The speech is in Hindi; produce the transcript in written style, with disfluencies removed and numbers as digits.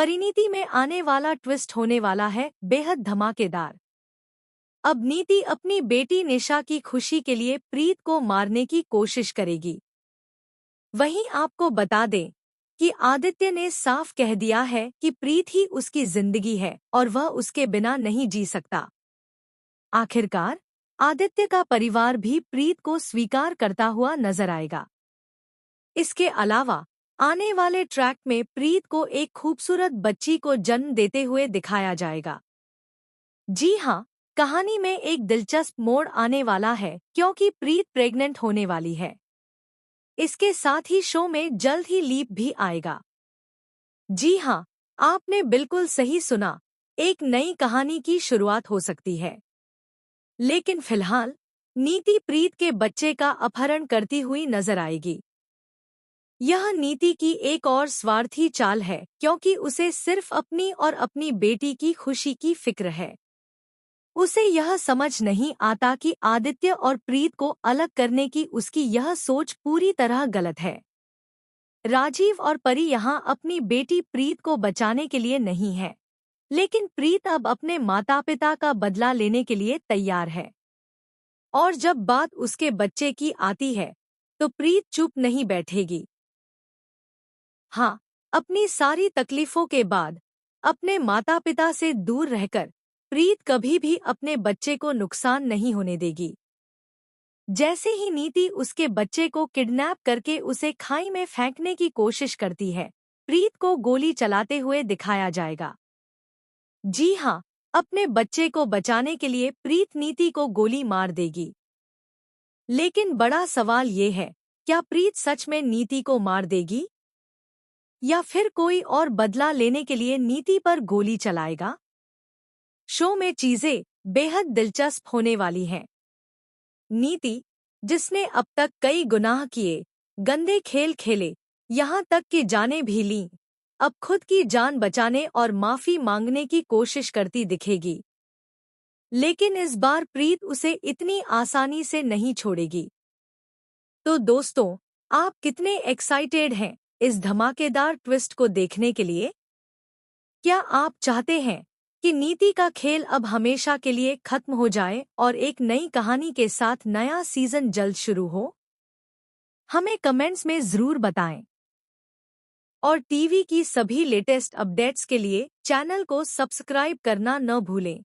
परिणीति में आने वाला ट्विस्ट होने वाला है बेहद धमाकेदार। अब नीति अपनी बेटी निशा की खुशी के लिए प्रीत को मारने की कोशिश करेगी। वहीं आपको बता दें कि आदित्य ने साफ कह दिया है कि प्रीत ही उसकी जिंदगी है और वह उसके बिना नहीं जी सकता। आखिरकार आदित्य का परिवार भी प्रीत को स्वीकार करता हुआ नजर आएगा। इसके अलावा आने वाले ट्रैक में प्रीत को एक खूबसूरत बच्ची को जन्म देते हुए दिखाया जाएगा। जी हाँ, कहानी में एक दिलचस्प मोड़ आने वाला है क्योंकि प्रीत प्रेग्नेंट होने वाली है। इसके साथ ही शो में जल्द ही लीप भी आएगा। जी हाँ, आपने बिल्कुल सही सुना, एक नई कहानी की शुरुआत हो सकती है। लेकिन फिलहाल नीति प्रीत के बच्चे का अपहरण करती हुई नजर आएगी। यह नीति की एक और स्वार्थी चाल है क्योंकि उसे सिर्फ अपनी और अपनी बेटी की खुशी की फिक्र है। उसे यह समझ नहीं आता कि आदित्य और प्रीत को अलग करने की उसकी यह सोच पूरी तरह गलत है। राजीव और परी यहाँ अपनी बेटी प्रीत को बचाने के लिए नहीं है, लेकिन प्रीत अब अपने माता पिता का बदला लेने के लिए तैयार है। और जब बात उसके बच्चे की आती है तो प्रीत चुप नहीं बैठेगी। हाँ, अपनी सारी तकलीफों के बाद अपने माता पिता से दूर रहकर प्रीत कभी भी अपने बच्चे को नुकसान नहीं होने देगी। जैसे ही नीति उसके बच्चे को किडनैप करके उसे खाई में फेंकने की कोशिश करती है, प्रीत को गोली चलाते हुए दिखाया जाएगा। जी हाँ, अपने बच्चे को बचाने के लिए प्रीत नीति को गोली मार देगी। लेकिन बड़ा सवाल ये है, क्या प्रीत सच में नीति को मार देगी या फिर कोई और बदला लेने के लिए नीति पर गोली चलाएगा? शो में चीजें बेहद दिलचस्प होने वाली हैं। नीति, जिसने अब तक कई गुनाह किए, गंदे खेल खेले, यहाँ तक कि जानें भी लीं, अब खुद की जान बचाने और माफी मांगने की कोशिश करती दिखेगी। लेकिन इस बार प्रीत उसे इतनी आसानी से नहीं छोड़ेगी। तो दोस्तों, आप कितने एक्साइटेड हैं इस धमाकेदार ट्विस्ट को देखने के लिए? क्या आप चाहते हैं कि नीति का खेल अब हमेशा के लिए खत्म हो जाए और एक नई कहानी के साथ नया सीजन जल्द शुरू हो? हमें कमेंट्स में जरूर बताएं। और टीवी की सभी लेटेस्ट अपडेट्स के लिए चैनल को सब्सक्राइब करना न भूलें।